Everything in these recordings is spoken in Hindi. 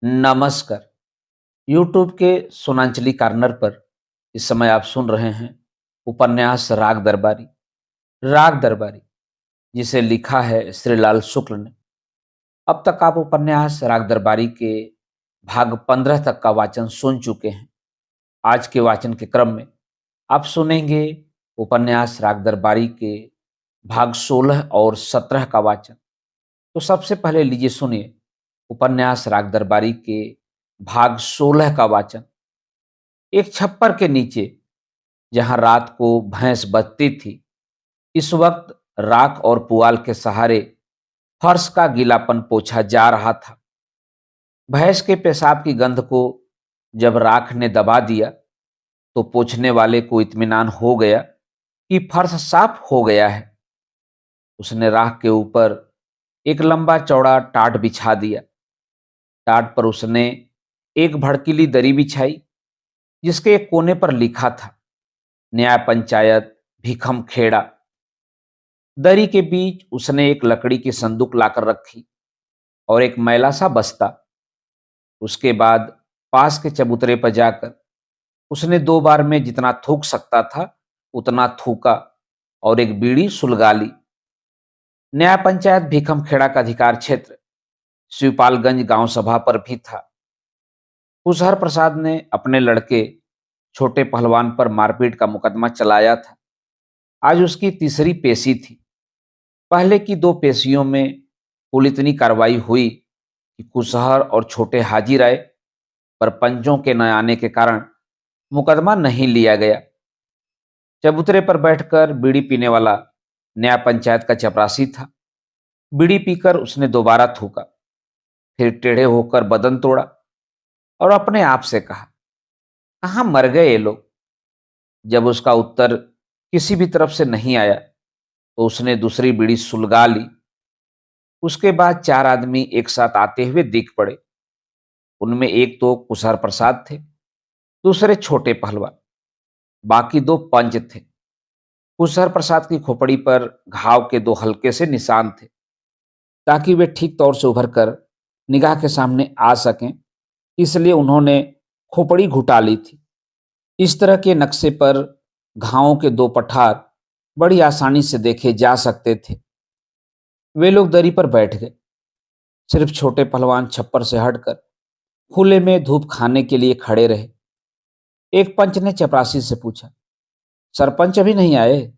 नमस्कार। यूट्यूब के सोनांचली कॉर्नर पर इस समय आप सुन रहे हैं उपन्यास राग दरबारी। राग दरबारी जिसे लिखा है श्रीलाल शुक्ल ने। अब तक आप उपन्यास राग दरबारी के भाग 15 तक का वाचन सुन चुके हैं। आज के वाचन के क्रम में आप सुनेंगे उपन्यास राग दरबारी के भाग 16 और 17 का वाचन। तो सबसे पहले लीजिए सुनिए उपन्यास राग दरबारी के भाग 16 का वाचन। एक छप्पर के नीचे जहां रात को भैंस बजती थी, इस वक्त राख और पुआल के सहारे फर्श का गीलापन पोंछा जा रहा था। भैंस के पेशाब की गंध को जब राख ने दबा दिया तो पोंछने वाले को इत्मीनान हो गया कि फर्श साफ हो गया है। उसने राख के ऊपर एक लंबा चौड़ा टाट बिछा दिया। टाट पर उसने एक भड़कीली दरी बिछाई जिसके एक कोने पर लिखा था न्याय पंचायत भीखम खेड़ा। दरी के बीच उसने एक लकड़ी की संदूक लाकर रखी और एक मैला सा बस्ता। उसके बाद पास के चबूतरे पर जाकर उसने 2 बार में जितना थूक सकता था उतना थूका और एक बीड़ी सुलगा ली। न्याय पंचायत भीखम खेड़ा का अधिकार क्षेत्र शिवपालगंज गांव सभा पर भी था। कुशहर प्रसाद ने अपने लड़के छोटे पहलवान पर मारपीट का मुकदमा चलाया था। आज उसकी तीसरी पेशी थी। पहले की 2 पेशियों में कुल इतनी कार्रवाई हुई कि कुशहर और छोटे हाजिर आए, पर पंचों के न आने के कारण मुकदमा नहीं लिया गया। चबूतरे पर बैठकर बीड़ी पीने वाला न्याय पंचायत का चपरासी था। बीड़ी पीकर उसने 2 बार थूका, फिर टेढ़े होकर बदन तोड़ा और अपने आप से कहा, कहाँ मर गए ये लोग। जब उसका उत्तर किसी भी तरफ से नहीं आया तो उसने दूसरी बीड़ी सुलगा ली। उसके बाद 4 आदमी एक साथ आते हुए दिख पड़े। उनमें एक तो कुशहर प्रसाद थे, दूसरे छोटे पहलवान, बाकी 2 पंच थे। कुशहर प्रसाद की खोपड़ी पर घाव के 2 हल्के से निशान थे ताकि वे ठीक तौर से उभर कर निगाह के सामने आ सकें, इसलिए उन्होंने खोपड़ी घुटा ली थी। इस तरह के नक्शे पर घावों के 2 पठार बड़ी आसानी से देखे जा सकते थे। वे लोग दरी पर बैठ गए। सिर्फ छोटे पहलवान छप्पर से हटकर खुले में धूप खाने के लिए खड़े रहे। एक पंच ने चपरासी से पूछा, सरपंच अभी नहीं आए?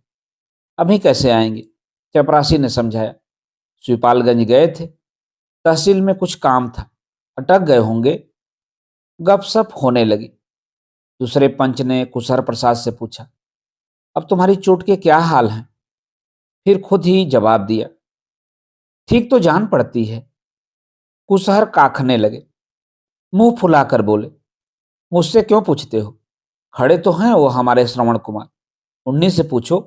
अभी कैसे आएंगे? चपरासी ने समझाया, शिवपालगंज गए थे, तहसील में कुछ काम था, अटक गए होंगे। गपशप होने लगी। दूसरे पंच ने कुशहर प्रसाद से पूछा, अब तुम्हारी चोट के क्या हाल हैं? फिर खुद ही जवाब दिया, ठीक तो जान पड़ती है। कुशहर काखने लगे, मुंह फुलाकर बोले, मुझसे क्यों पूछते हो? खड़े तो हैं वो हमारे श्रवण कुमार, उन्हीं से पूछो।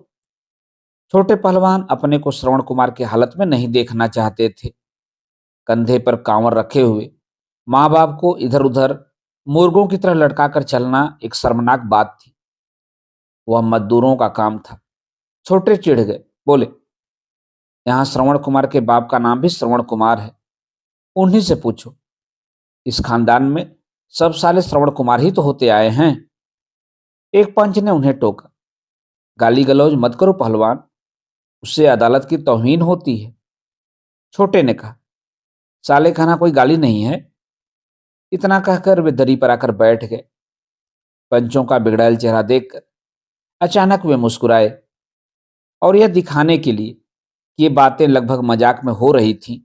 छोटे पहलवान अपने को श्रवण कुमार की हालत में नहीं देखना चाहते थे। कंधे पर कांवर रखे हुए माँ बाप को इधर उधर मुर्गों की तरह लटकाकर चलना एक शर्मनाक बात थी। वह मजदूरों का काम था। छोटे चिढ़ गए, बोले, यहाँ श्रवण कुमार के बाप का नाम भी श्रवण कुमार है, उन्हीं से पूछो। इस खानदान में सब साले श्रवण कुमार ही तो होते आए हैं। एक पंच ने उन्हें टोका, गाली गलौज मत करो पहलवान, उससे अदालत की तौहीन होती है। छोटे ने कहा, साले खाना कोई गाली नहीं है। इतना कहकर वे दरी पर आकर बैठ गए। पंचों का बिगड़ैल चेहरा देखकर अचानक वे मुस्कुराए और यह दिखाने के लिए कि ये बातें लगभग मजाक में हो रही थीं।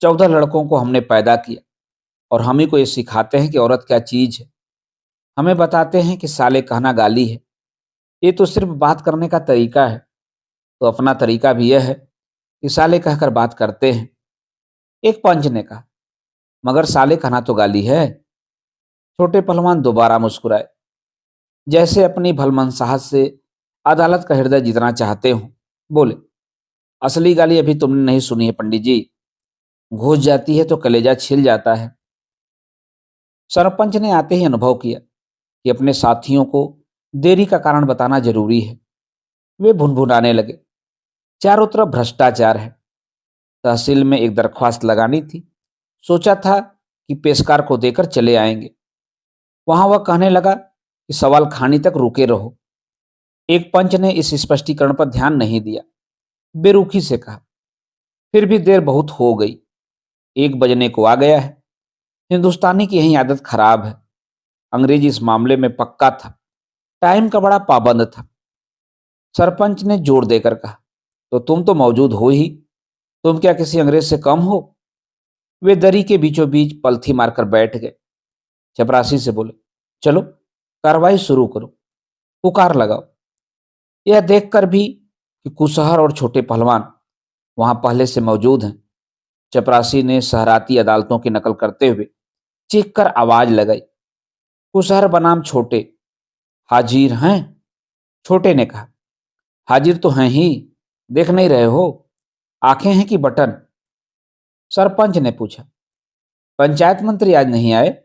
14 लड़कों को हमने पैदा किया और हम ही को ये सिखाते हैं कि औरत क्या चीज है। हमें बताते हैं कि साले कहना गाली है। ये तो सिर्फ बात करने का तरीका है, तो अपना तरीका भी यह है कि साले कहकर बात करते हैं। एक पंच ने कहा, मगर साले कहना तो गाली है। छोटे पहलवान दोबारा मुस्कुराए, जैसे अपनी भलमनसाहत से अदालत का हृदय जीतना चाहते हो। बोले, असली गाली अभी तुमने नहीं सुनी है पंडित जी, घुस जाती है तो कलेजा छिल जाता है। सरपंच ने आते ही अनुभव किया कि अपने साथियों को देरी का कारण बताना जरूरी है। वे भुनभुनाने लगे, चारों तरफ भ्रष्टाचार है। तहसील में एक दरख्वास्त लगानी थी। सोचा था कि पेशकार को देकर चले आएंगे। वहां वह कहने लगा कि सवाल खाने तक रुके रहो। एक पंच ने इस स्पष्टीकरण पर ध्यान नहीं दिया, बेरुखी से कहा, फिर भी देर बहुत हो गई, 1 बजने को आ गया है। हिंदुस्तानी की यही आदत खराब है। अंग्रेजी इस मामले में पक्का था, टाइम का बड़ा पाबंद था। सरपंच ने जोर देकर कहा, तो तुम तो मौजूद हो ही, तुम क्या किसी अंग्रेज से कम हो? वे दरी के बीचों बीच पलथी मारकर बैठ गए। चपरासी से बोले, चलो कार्रवाई शुरू करो, पुकार लगाओ। यह देखकर भी कि कुशहर और छोटे पहलवान वहां पहले से मौजूद हैं, चपरासी ने सहराती अदालतों की नकल करते हुए चीख कर आवाज लगाई, कुशहर बनाम छोटे, हाजिर हैं? छोटे ने कहा, हाजिर तो हैं ही, देख नहीं रहे हो, आंखें हैं कि बटन? सरपंच ने पूछा, पंचायत मंत्री आज नहीं आए?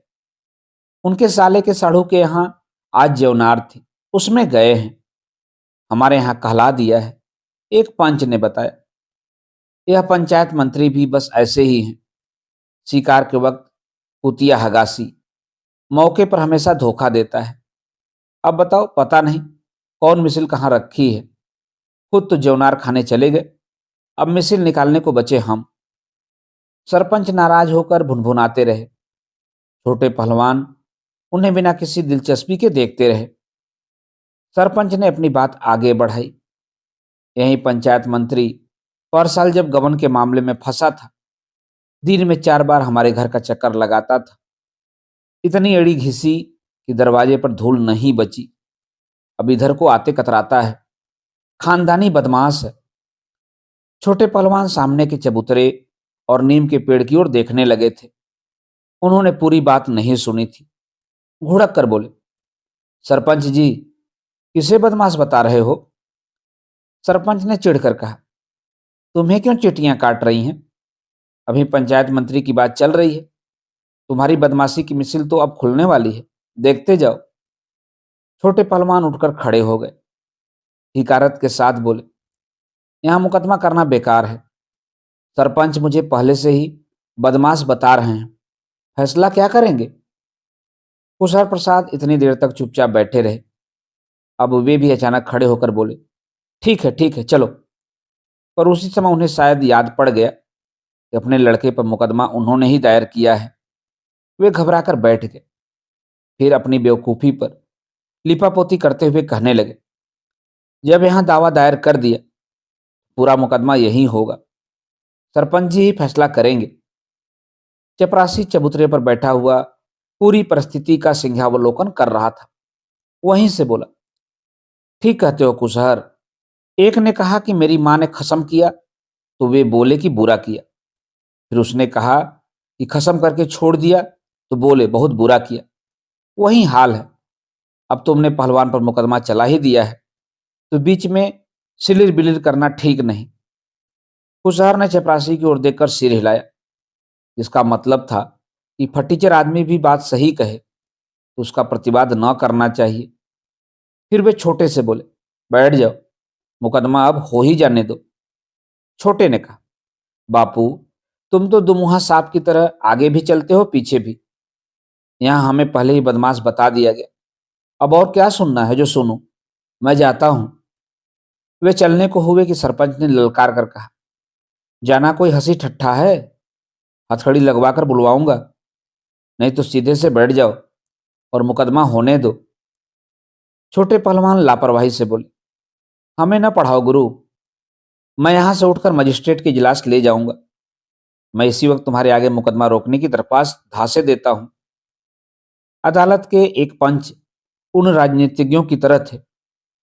उनके साले के साढ़ू के यहाँ आज जेवनार थी, उसमें गए हैं, हमारे यहाँ कहला दिया है, एक पंच ने बताया। यह पंचायत मंत्री भी बस ऐसे ही हैं, शिकार के वक्त कुतिया हगासी, मौके पर हमेशा धोखा देता है। अब बताओ, पता नहीं कौन मिसिल कहाँ रखी है, खुद तो जेवनार खाने चले गए, अब मिसिल निकालने को बचे हम। सरपंच नाराज होकर भुनभुनाते रहे। छोटे पहलवान उन्हें बिना किसी दिलचस्पी के देखते रहे। सरपंच ने अपनी बात आगे बढ़ाई, यही पंचायत मंत्री पर साल जब गबन के मामले में फंसा था, दिन में 4 बार हमारे घर का चक्कर लगाता था। इतनी एड़ी घिसी कि दरवाजे पर धूल नहीं बची। अब इधर को आते कतराता है, खानदानी बदमाश है। छोटे पहलवान सामने के चबूतरे और नीम के पेड़ की ओर देखने लगे थे। उन्होंने पूरी बात नहीं सुनी थी। घुड़क कर बोले, सरपंच जी, किसे बदमाश बता रहे हो? सरपंच ने चिढ़कर कहा, तुम्हें क्यों चिट्टियां काट रही हैं? अभी पंचायत मंत्री की बात चल रही है, तुम्हारी बदमाशी की मिसिल तो अब खुलने वाली है, देखते जाओ। छोटे पहलवान उठकर खड़े हो गए, हिकारत के साथ बोले, यहां मुकदमा करना बेकार है। सरपंच मुझे पहले से ही बदमाश बता रहे हैं, फैसला क्या करेंगे? कुशल प्रसाद इतनी देर तक चुपचाप बैठे रहे। अब वे भी अचानक खड़े होकर बोले, ठीक है चलो। पर उसी समय उन्हें शायद याद पड़ गया कि अपने लड़के पर मुकदमा उन्होंने ही दायर किया है। वे घबराकर बैठ गए, फिर अपनी बेवकूफ़ी पर लिपापोती करते हुए कहने लगे, जब यहाँ दावा दायर कर दिया, पूरा मुकदमा यही होगा, सरपंच जी ही फैसला करेंगे। चपरासी चबूतरे पर बैठा हुआ पूरी परिस्थिति का सिंहावलोकन कर रहा था। वहीं से बोला, ठीक कहते हो कुशहर। एक ने कहा कि मेरी माँ ने खसम किया, तो वे बोले कि बुरा किया। फिर उसने कहा कि खसम करके छोड़ दिया, तो बोले बहुत बुरा किया। वही हाल है। अब तुमने पहलवान पर मुकदमा चला ही दिया है, तो बीच में सिलिर बिलिर करना ठीक नहीं। कुशहर ने चपरासी की ओर देखकर सिर हिलाया, जिसका मतलब था कि फटीचर आदमी भी बात सही कहे तो उसका प्रतिवाद न करना चाहिए। फिर वे छोटे से बोले, बैठ जाओ, मुकदमा अब हो ही जाने दो। छोटे ने कहा, बापू, तुम तो दुमुहा सांप की तरह आगे भी चलते हो, पीछे भी। यहाँ हमें पहले ही बदमाश बता दिया गया, अब और क्या सुनना है जो सुनूं? मैं जाता हूं। वे चलने को हुए कि सरपंच ने ललकार कर कहा, जाना कोई हंसी ठट्ठा है? हथकड़ी लगवा कर बुलवाऊंगा, नहीं तो सीधे से बैठ जाओ और मुकदमा होने दो। छोटे पहलवान लापरवाही से बोले, हमें न पढ़ाओ गुरु, मैं यहां से उठकर मजिस्ट्रेट के इजलास ले जाऊंगा। मैं इसी वक्त तुम्हारे आगे मुकदमा रोकने की दरख्वास्त धासे देता हूं। अदालत के एक पंच उन राजनीतिज्ञों की तरह थे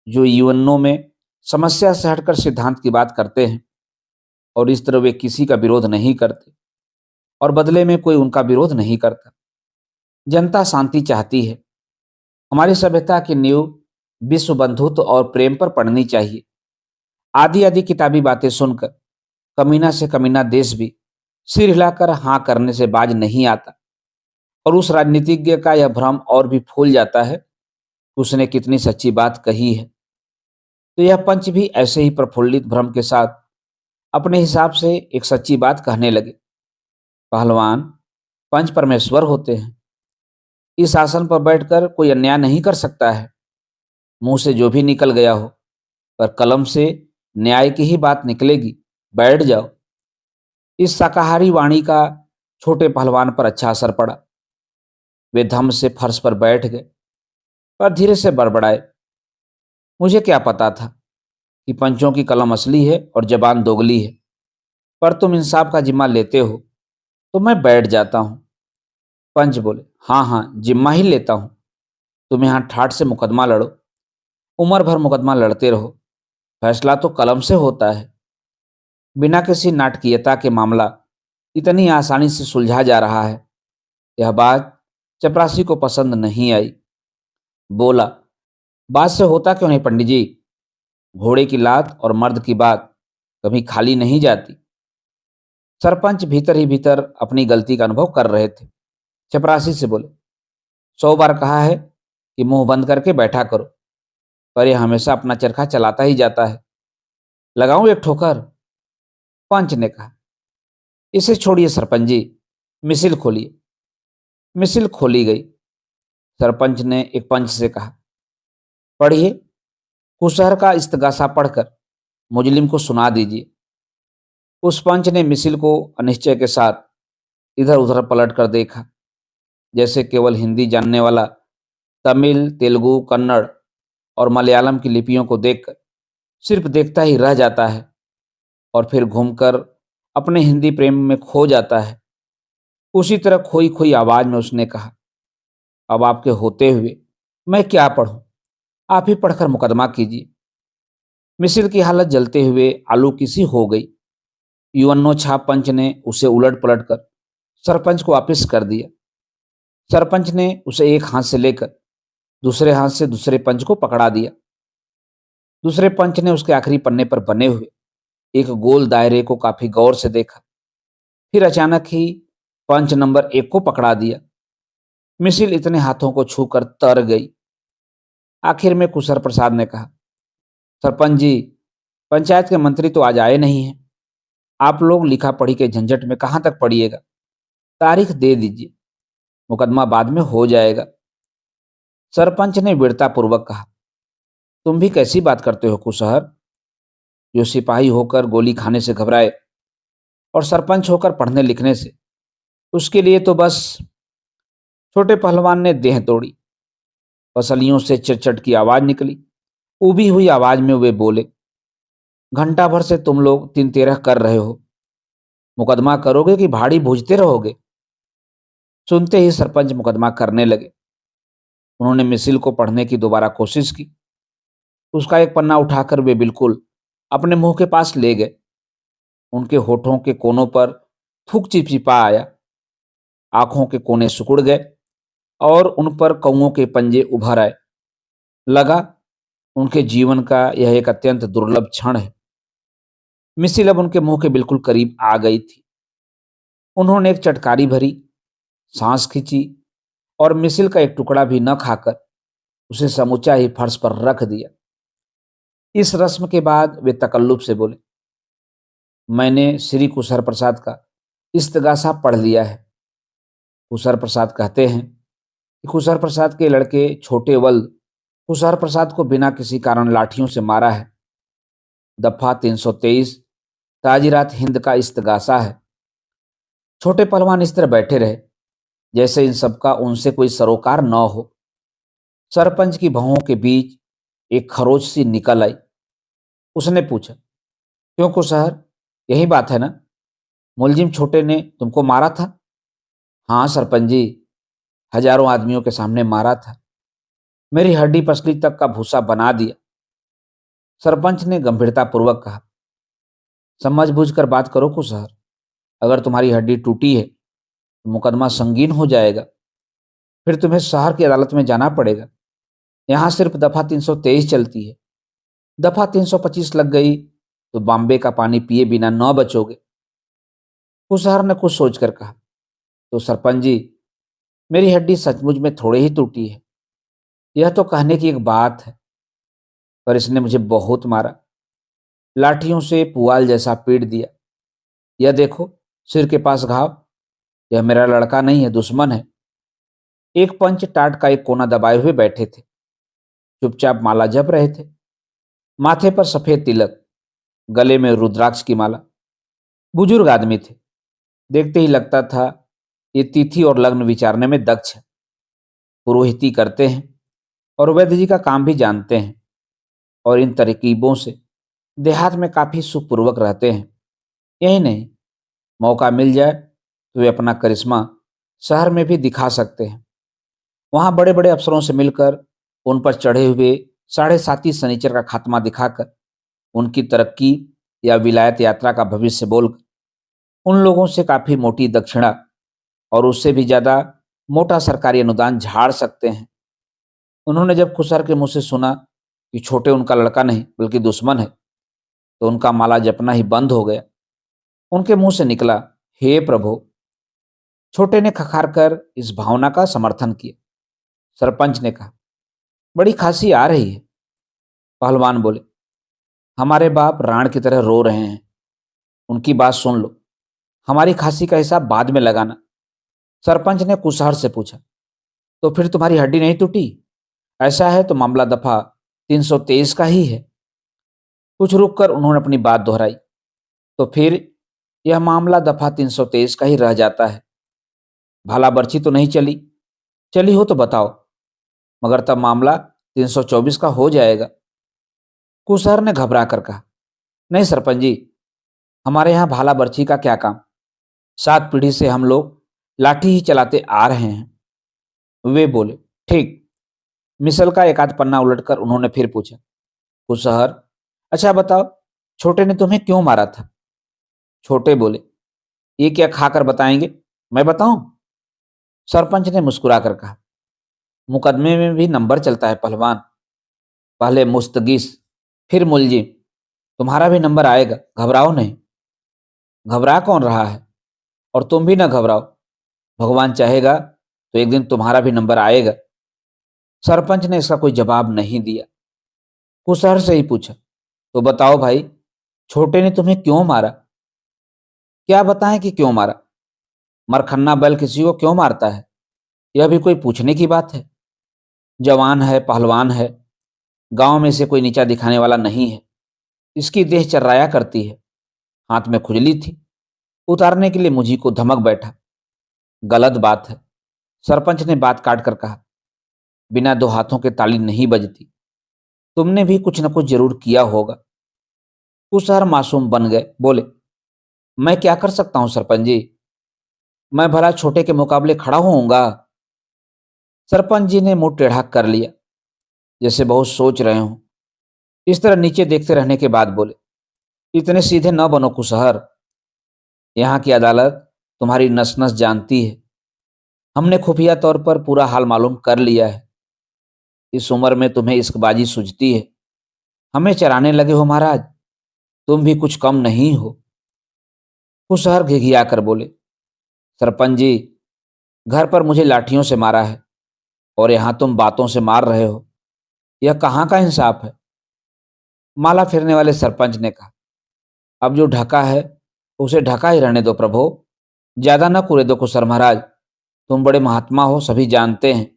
जो यूएनओ में समस्या से हटकर सिद्धांत की बात करते हैं, और इस तरह वे किसी का विरोध नहीं करते और बदले में कोई उनका विरोध नहीं करता। जनता शांति चाहती है। हमारी सभ्यता की नींव विश्व बंधुत्व और प्रेम पर पड़नी चाहिए। आधी आधी किताबी बातें सुनकर कमीना से कमीना देश भी सिर हिलाकर हाँ करने से बाज नहीं आता, और उस राजनीतिज्ञ का यह भ्रम और भी फूल जाता है कि उसने कितनी सच्ची बात कही है। तो यह पंच भी ऐसे ही प्रफुल्लित भ्रम के साथ अपने हिसाब से एक सच्ची बात कहने लगे, पहलवान, पंच परमेश्वर होते हैं। इस आसन पर बैठकर कोई अन्याय नहीं कर सकता है। मुंह से जो भी निकल गया हो, पर कलम से न्याय की ही बात निकलेगी। बैठ जाओ। इस शाकाहारी वाणी का छोटे पहलवान पर अच्छा असर पड़ा। वे धम से फर्श पर बैठ गए, पर धीरे से बड़बड़ाए, मुझे क्या पता था कि पंचों की कलम असली है और जबान दोगली है। पर तुम इंसाफ का जिम्मा लेते हो तो मैं बैठ जाता हूं। पंच बोले, हाँ हाँ, जिम्मा ही लेता हूं। तुम यहां ठाठ से मुकदमा लड़ो, उम्र भर मुकदमा लड़ते रहो। फैसला तो कलम से होता है। बिना किसी नाटकीयता के मामला इतनी आसानी से सुलझा जा रहा है। यह बात चपरासी को पसंद नहीं आई। बोला, बात से होता क्यों नहीं पंडित जी? घोड़े की लात और मर्द की बात कभी खाली नहीं जाती। सरपंच भीतर ही भीतर अपनी गलती का अनुभव कर रहे थे। चपरासी से बोले, 100 बार कहा है कि मुंह बंद करके बैठा करो, पर यह हमेशा अपना चरखा चलाता ही जाता है। लगाऊं एक ठोकर? पंच ने कहा, इसे छोड़िए सरपंच जी, मिसिल खोलिए। मिसिल खोली गई। सरपंच ने एक पंच से कहा, पढ़िए। कुशहर का इस्तगासा पढ़कर मुजलिम को सुना दीजिए। उस पंच ने मिसिल को अनिश्चय के साथ इधर उधर पलट कर देखा, जैसे केवल हिंदी जानने वाला तमिल, तेलुगु, कन्नड़ और मलयालम की लिपियों को देखकर सिर्फ देखता ही रह जाता है और फिर घूमकर अपने हिंदी प्रेम में खो जाता है। उसी तरह खोई खोई आवाज में उसने कहा, अब आपके होते हुए मैं क्या पढ़ूं? आप ही पढ़कर मुकदमा कीजिए। मिसिर की हालत जलते हुए आलू की सी हो गई। युवन्नो छाप पंच ने उसे उलट पलट कर सरपंच को वापिस कर दिया। सरपंच ने उसे एक हाथ से लेकर दूसरे हाथ से दूसरे पंच को पकड़ा दिया। दूसरे पंच ने उसके आखिरी पन्ने पर बने हुए एक गोल दायरे को काफी गौर से देखा। फिर अचानक ही पंच नंबर 1 को पकड़ा दिया। मिसिल इतने हाथों को छूकर तर गई। आखिर में कुशर प्रसाद ने कहा, सरपंच जी, पंचायत के मंत्री तो आज आए नहीं हैं। आप लोग लिखा पढ़ी के झंझट में कहाँ तक पड़िएगा। तारीख दे दीजिए, मुकदमा बाद में हो जाएगा। सरपंच ने वीरतापूर्वक कहा, तुम भी कैसी बात करते हो कुशहर, जो सिपाही होकर गोली खाने से घबराए और सरपंच होकर पढ़ने लिखने से। उसके लिए तो बस। छोटे पहलवान ने देह तोड़ी। पसलियों से चिरचट की आवाज निकली। उबी हुई आवाज में वे बोले, घंटा भर से तुम लोग 3-13 कर रहे हो। मुकदमा करोगे कि भाड़ी भूजते रहोगे? सुनते ही सरपंच मुकदमा करने लगे। उन्होंने मिसिल को पढ़ने की दोबारा कोशिश की। उसका एक पन्ना उठाकर वे बिल्कुल अपने मुंह के पास ले गए। उनके होठों के कोनों पर थूक चिपचिपा आया। आंखों के कोने सिकुड़ गए और उन पर कौओं के पंजे उभर आए। लगा उनके जीवन का यह एक अत्यंत दुर्लभ क्षण है। मिसिल अब उनके मुंह के बिल्कुल करीब आ गई थी। उन्होंने एक चटकारी भरी, सांस खींची और मिसिल का एक टुकड़ा भी न खाकर उसे समूचा ही फर्श पर रख दिया। इस रस्म के बाद वे तकल्लुफ से बोले, मैंने श्री कुशर प्रसाद का इस्तगासा पढ़ लिया है। कुशर प्रसाद कहते हैं कि कुशर प्रसाद के लड़के छोटे वल्द कुशर प्रसाद को बिना किसी कारण लाठियों से मारा है। दफा 323 ताजिरात हिंद का इस्तगासा है। छोटे पहलवान इस तरह बैठे रहे जैसे इन सबका उनसे कोई सरोकार न हो। सरपंच की भौहों के बीच एक खरोच सी निकल आई। उसने पूछा, क्यों कुशहर, यही बात है ना? मुलजिम छोटे ने तुमको मारा था? हाँ सरपंच जी, हजारों आदमियों के सामने मारा था। मेरी हड्डी पसली तक का भूसा बना दिया। सरपंच ने गंभीरतापूर्वक कहा, समझ बूझ कर बात करो कुशहर। अगर तुम्हारी हड्डी टूटी है तो मुकदमा संगीन हो जाएगा। फिर तुम्हें शहर की अदालत में जाना पड़ेगा। यहाँ सिर्फ दफा 323 चलती है। दफा 325 लग गई तो बॉम्बे का पानी पिए बिना न बचोगे। कुशहर ने कुछ सोचकर कहा, तो सरपंच जी, मेरी हड्डी सचमुच में थोड़े ही टूटी है। यह तो कहने की एक बात है, पर इसने मुझे बहुत मारा। लाठियों से पुआल जैसा पीट दिया। यह देखो, सिर के पास घाव। यह मेरा लड़का नहीं है, दुश्मन है। एक पंच टाट का एक कोना दबाए हुए बैठे थे, चुपचाप माला जप रहे थे। माथे पर सफेद तिलक, गले में रुद्राक्ष की माला। बुजुर्ग आदमी थे, देखते ही लगता था ये तिथि और लग्न विचारने में दक्ष है। पुरोहिती करते हैं और वैद्य जी का काम भी जानते हैं, और इन तरकीबों से देहात में काफी सुखपूर्वक रहते हैं। यही नहीं, मौका मिल जाए तो वे अपना करिश्मा शहर में भी दिखा सकते हैं। वहां बड़े बड़े अफसरों से मिलकर उन पर चढ़े हुए साढ़े साती शनिचर का खात्मा दिखाकर, उनकी तरक्की या विलायत यात्रा का भविष्य बोलकर उन लोगों से काफी मोटी दक्षिणा और उससे भी ज्यादा मोटा सरकारी अनुदान झाड़ सकते हैं। उन्होंने जब खुसर के मुंह से सुना कि छोटे उनका लड़का नहीं बल्कि दुश्मन है, तो उनका माला जपना ही बंद हो गया। उनके मुंह से निकला, हे प्रभु। छोटे ने खखार कर इस भावना का समर्थन किया। सरपंच ने कहा, बड़ी खांसी आ रही है। पहलवान बोले, हमारे बाप राण की तरह रो रहे हैं, उनकी बात सुन लो, हमारी खांसी का हिसाब बाद में लगाना। सरपंच ने कुसहर से पूछा, तो फिर तुम्हारी हड्डी नहीं टूटी? ऐसा है तो मामला दफा 323 का ही है। कुछ रुक कर उन्होंने अपनी बात दोहराई, तो फिर यह मामला दफा 323 का ही रह जाता है। भाला बर्छी तो नहीं चली? चली हो तो बताओ, मगर तब मामला 324 का हो जाएगा। कुसहर ने घबरा कर कहा, नहीं सरपंच जी, हमारे यहाँ भाला बर्छी का क्या काम, 7 पीढ़ी से हम लोग लाठी ही चलाते आ रहे हैं। वे बोले, ठीक। मिसल का एक आध पन्ना उलटकर उन्होंने फिर पूछा, कुसहर, अच्छा बताओ, छोटे ने तुम्हें क्यों मारा था? छोटे बोले, ये क्या खाकर बताएंगे, मैं बताऊं? सरपंच ने मुस्कुराकर कहा, मुकदमे में भी नंबर चलता है पहलवान, पहले मुस्तगिस फिर मुलजिम, तुम्हारा भी नंबर आएगा, घबराओ नहीं। घबरा कौन रहा है, और तुम भी ना घबराओ, भगवान चाहेगा तो एक दिन तुम्हारा भी नंबर आएगा। सरपंच ने इसका कोई जवाब नहीं दिया। कुसहर से ही पूछा, तो बताओ भाई, छोटे ने तुम्हें क्यों मारा? क्या बताएं कि क्यों मारा? मरखन्ना बैल किसी को क्यों मारता है, यह भी कोई पूछने की बात है? जवान है, पहलवान है, गांव में से कोई नीचा दिखाने वाला नहीं है। इसकी देह चर्राया करती है, हाथ में खुजली थी, उतारने के लिए मुझी को धमक बैठा। गलत बात है। सरपंच ने बात काट कर कहा, बिना 2 हाथों के ताली नहीं बजती, तुमने भी कुछ न कुछ जरूर किया होगा। कुसहर मासूम बन गए, बोले, मैं क्या कर सकता हूं सरपंच जी, मैं भला छोटे के मुकाबले खड़ा होऊंगा? सरपंच जी ने मुंह टेढ़ा कर लिया, जैसे बहुत सोच रहे हो। इस तरह नीचे देखते रहने के बाद बोले, इतने सीधे न बनो कुसहर, यहाँ की अदालत तुम्हारी नस नस जानती है। हमने खुफिया तौर पर पूरा हाल मालूम कर लिया है। इस उम्र में तुम्हें इश्कबाजी सूझती है, हमें चराने लगे हो महाराज, तुम भी कुछ कम नहीं हो। कुसहर घिघिया कर बोले, सरपंच जी, घर पर मुझे लाठियों से मारा है और यहाँ तुम बातों से मार रहे हो, यह कहाँ का इंसाफ है? माला फेरने वाले सरपंच ने कहा, अब जो ढका है उसे ढका ही रहने दो प्रभु, ज्यादा न कुरे दो कुसर महाराज, तुम बड़े महात्मा हो, सभी जानते हैं।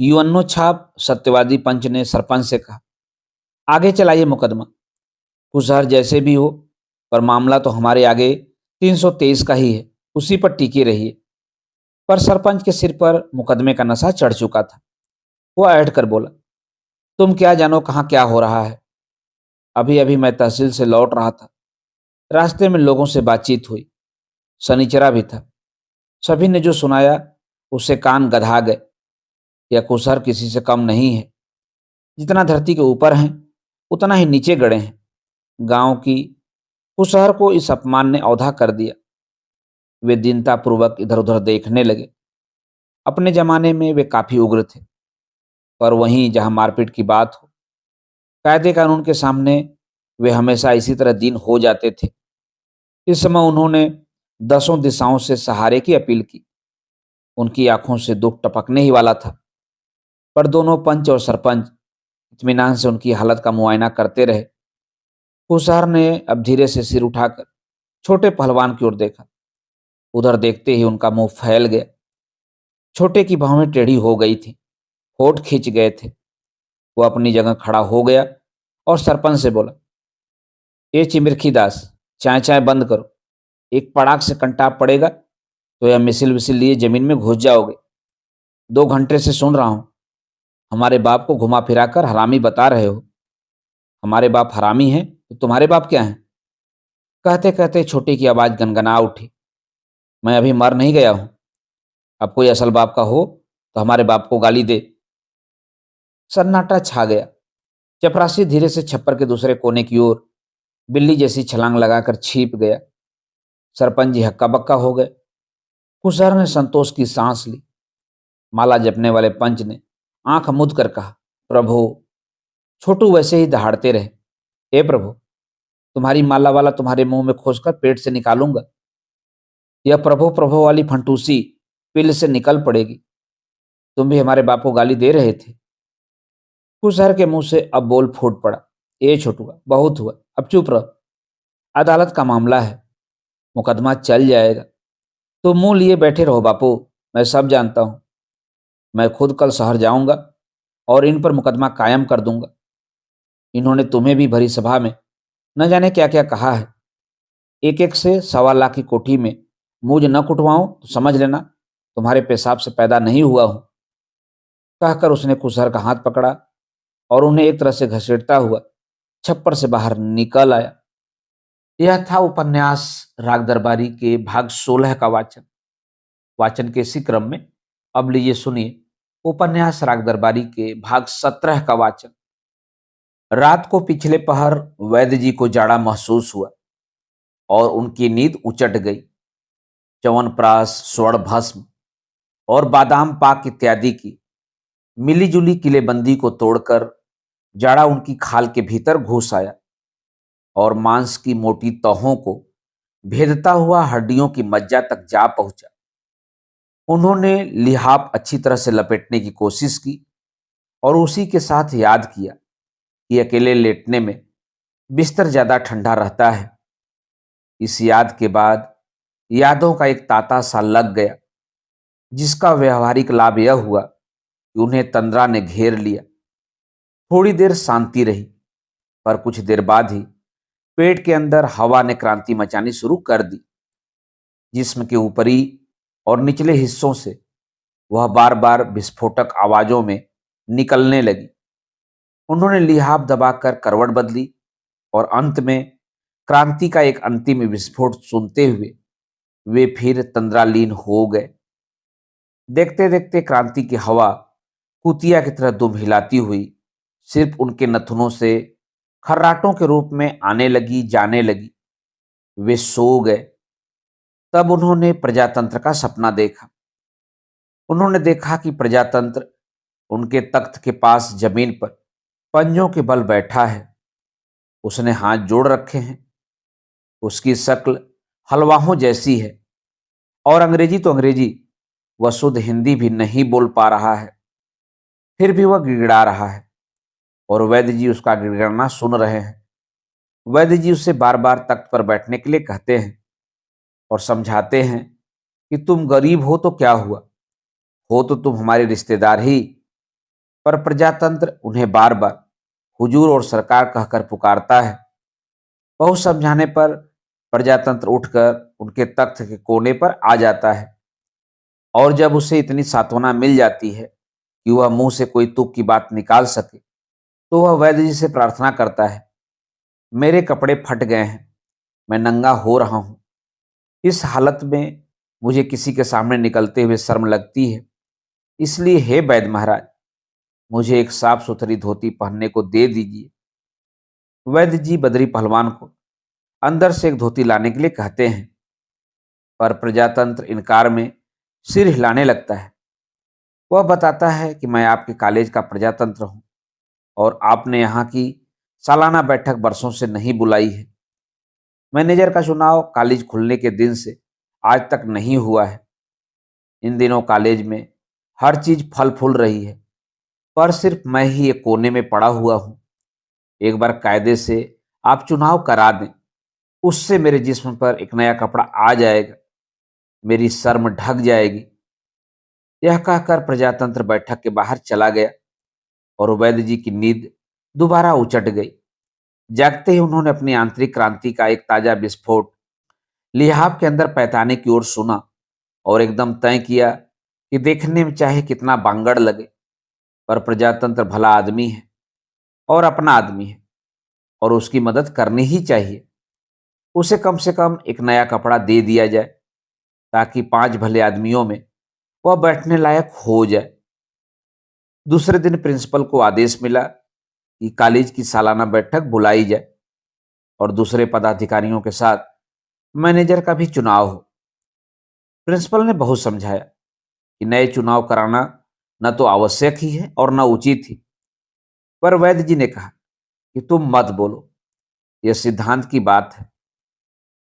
युवन्नो छाप सत्यवादी पंच ने सरपंच से कहा, आगे चलाइए मुकदमा। कुसहर जैसे भी हो, पर मामला तो हमारे आगे 323 का ही है, उसी पर टिके रहिए। पर सरपंच के सिर पर मुकदमे का नशा चढ़ चुका था। वो ऐठ कर बोला, तुम क्या जानो कहाँ क्या हो रहा है। अभी अभी मैं तहसील से लौट रहा था, रास्ते में लोगों से बातचीत हुई, शनिचरा भी था। सभी ने जो सुनाया उससे कान गधा गए। यह कुसहर किसी से कम नहीं है, जितना धरती के ऊपर हैं उतना ही नीचे गड़े हैं। गांव की कुसहर को इस अपमान ने औधा कर दिया। वे दीनतापूर्वक इधर उधर देखने लगे। अपने जमाने में वे काफी उग्र थे, पर वहीं जहां मारपीट की बात हो, कायदे कानून के सामने वे हमेशा इसी तरह दीन हो जाते थे। इस समय उन्होंने दसों दिशाओं से सहारे की अपील की। उनकी आंखों से दुख टपकने ही वाला था, पर दोनों पंच और सरपंच इत्मीनान से उनकी हालत का मुआयना करते रहे। कुसहर ने अब धीरे से सिर उठाकर छोटे पहलवान की ओर देखा। उधर देखते ही उनका मुंह फैल गया। छोटे की भौहें टेढ़ी हो गई थी, होठ खींच गए थे। वो अपनी जगह खड़ा हो गया और सरपंच से बोला, ए चिमिरखी दास, चाय चाय बंद करो। एक पड़ाक से कंटाप पड़ेगा तो यह मिसिल विसिल लिए जमीन में घुस जाओगे। 2 घंटे से सुन रहा हूं, हमारे बाप को घुमा फिरा कर हरामी बता रहे हो। हमारे बाप हरामी हैं तो तुम्हारे बाप क्या हैं? कहते कहते छोटे की आवाज गनगना उठी, मैं अभी मर नहीं गया हूं। अब कोई असल बाप का हो तो हमारे बाप को गाली दे। सन्नाटा छा गया। चपरासी धीरे से छप्पर के दूसरे कोने की ओर बिल्ली जैसी छलांग लगाकर छिप गया। सरपंच जी हक्का बक्का हो गए। कुशहर ने संतोष की सांस ली। माला जपने वाले पंच ने आंख मूंद कर कहा, प्रभु। छोटू वैसे ही दहाड़ते रहे, हे प्रभु, तुम्हारी माला वाला तुम्हारे मुंह में खोसकर पेट से निकालूंगा। यह प्रभु प्रभु वाली फंटूसी पिल से निकल पड़ेगी। तुम भी हमारे बाप को गाली दे रहे थे। कुशहर के मुंह से अब बोल फूट पड़ा, ए छोटुआ, बहुत हुआ, अब चुप रहो। अदालत का मामला है, मुकदमा चल जाएगा। तो मुंह लिए बैठे रहो बापू, मैं सब जानता हूं। मैं खुद कल शहर जाऊंगा और इन पर मुकदमा कायम कर दूंगा। इन्होंने तुम्हें भी भरी सभा में न जाने क्या क्या कहा है। एक एक से 1.25 लाख की कोठी में मुझ न कुटवाऊं तो समझ लेना तुम्हारे पेशाब से पैदा नहीं हुआ हूं। कहकर उसने कुशहर का हाथ पकड़ा और उन्हें एक तरह से घसीटता हुआ छप्पर से बाहर निकल आया। यह था उपन्यास राग दरबारी के भाग 16 का वाचन। वाचन के इसी क्रम में अब लीजिए सुनिए उपन्यास राग दरबारी के भाग 17 का वाचन। रात को पिछले पहर वैद्य जी को जाड़ा महसूस हुआ और उनकी नींद उचट गई। च्यवनप्राश, स्वर्ण भस्म और बादाम पाक इत्यादि की मिलीजुली किलेबंदी को तोड़कर जाड़ा उनकी खाल के भीतर घुस आया और मांस की मोटी तहों को भेदता हुआ हड्डियों की मज्जा तक जा पहुंचा। उन्होंने लिहाफ अच्छी तरह से लपेटने की कोशिश की और उसी के साथ याद किया कि अकेले लेटने में बिस्तर ज्यादा ठंडा रहता है। इस याद के बाद यादों का एक तांता सा लग गया, जिसका व्यवहारिक लाभ यह हुआ कि उन्हें तंद्रा ने घेर लिया। थोड़ी देर शांति रही, पर कुछ देर बाद ही पेट के अंदर हवा ने क्रांति मचानी शुरू कर दी। जिस्म के ऊपरी और निचले हिस्सों से वह बार बार विस्फोटक आवाजों में निकलने लगी। उन्होंने लिहाफ दबाकर करवट बदली और अंत में क्रांति का एक अंतिम विस्फोट सुनते हुए वे फिर तंद्रालीन हो गए। देखते देखते क्रांति की हवा कुतिया की तरह दुम हिलाती हुई सिर्फ उनके नथुनों से खर्राटों के रूप में आने लगी, जाने लगी। वे सो गए। तब उन्होंने प्रजातंत्र का सपना देखा। उन्होंने देखा कि प्रजातंत्र उनके तख्त के पास जमीन पर पंजों के बल बैठा है। उसने हाथ जोड़ रखे हैं। उसकी शक्ल हलवाहों जैसी है और अंग्रेजी तो अंग्रेजी, वह शुद्ध हिंदी भी नहीं बोल पा रहा है। फिर भी वह गिड़गिड़ा रहा है और वैद्य जी उसका गिड़गिड़ाना सुन रहे हैं। वैद्य जी उससे बार बार तख्त पर बैठने के लिए कहते हैं और समझाते हैं कि तुम गरीब हो तो क्या हुआ, हो तो तुम हमारे रिश्तेदार ही। पर प्रजातंत्र उन्हें बार बार हुजूर और सरकार कहकर पुकारता है। बहुत समझाने पर प्रजातंत्र उठकर उनके तख्त के कोने पर आ जाता है और जब उसे इतनी सांत्वना मिल जाती है कि वह मुंह से कोई तुक की बात निकाल सके, तो वह वैद्य जी से प्रार्थना करता है, मेरे कपड़े फट गए हैं, मैं नंगा हो रहा हूं। इस हालत में मुझे किसी के सामने निकलते हुए शर्म लगती है। इसलिए हे वैद्य महाराज, मुझे एक साफ सुथरी धोती पहनने को दे दीजिए। वैद्य जी बदरी पहलवान को अंदर से एक धोती लाने के लिए कहते हैं, पर प्रजातंत्र इनकार में सिर हिलाने लगता है। वह बताता है कि मैं आपके कॉलेज का प्रजातंत्र हूं और आपने यहाँ की सालाना बैठक बरसों से नहीं बुलाई है। मैनेजर का चुनाव कॉलेज खुलने के दिन से आज तक नहीं हुआ है। इन दिनों कॉलेज में हर चीज फल फूल रही है, पर सिर्फ मैं ही एक कोने में पड़ा हुआ हूं। एक बार कायदे से आप चुनाव करा दें, उससे मेरे जिस्म पर एक नया कपड़ा आ जाएगा। मेरी शर्म ढक जाएगी। यह कहकर प्रजातंत्र बैठक के बाहर चला गया और वैद्य जी की नींद दोबारा उचट गई। जागते ही उन्होंने अपनी आंतरिक क्रांति का एक ताजा विस्फोट लिहाफ के अंदर पैताने की ओर सुना और एकदम तय किया कि देखने में चाहे कितना बांगड़ लगे, पर प्रजातंत्र भला आदमी है और अपना आदमी है और उसकी मदद करनी ही चाहिए। उसे कम से कम एक नया कपड़ा दे दिया जाए ताकि 5 भले आदमियों में वह बैठने लायक हो जाए। दूसरे दिन प्रिंसिपल को आदेश मिला कि कॉलेज की सालाना बैठक बुलाई जाए और दूसरे पदाधिकारियों के साथ मैनेजर का भी चुनाव हो। प्रिंसिपल ने बहुत समझाया कि नए चुनाव कराना न तो आवश्यक ही है और न उचित ही, पर वैद्य जी ने कहा कि तुम मत बोलो, यह सिद्धांत की बात है।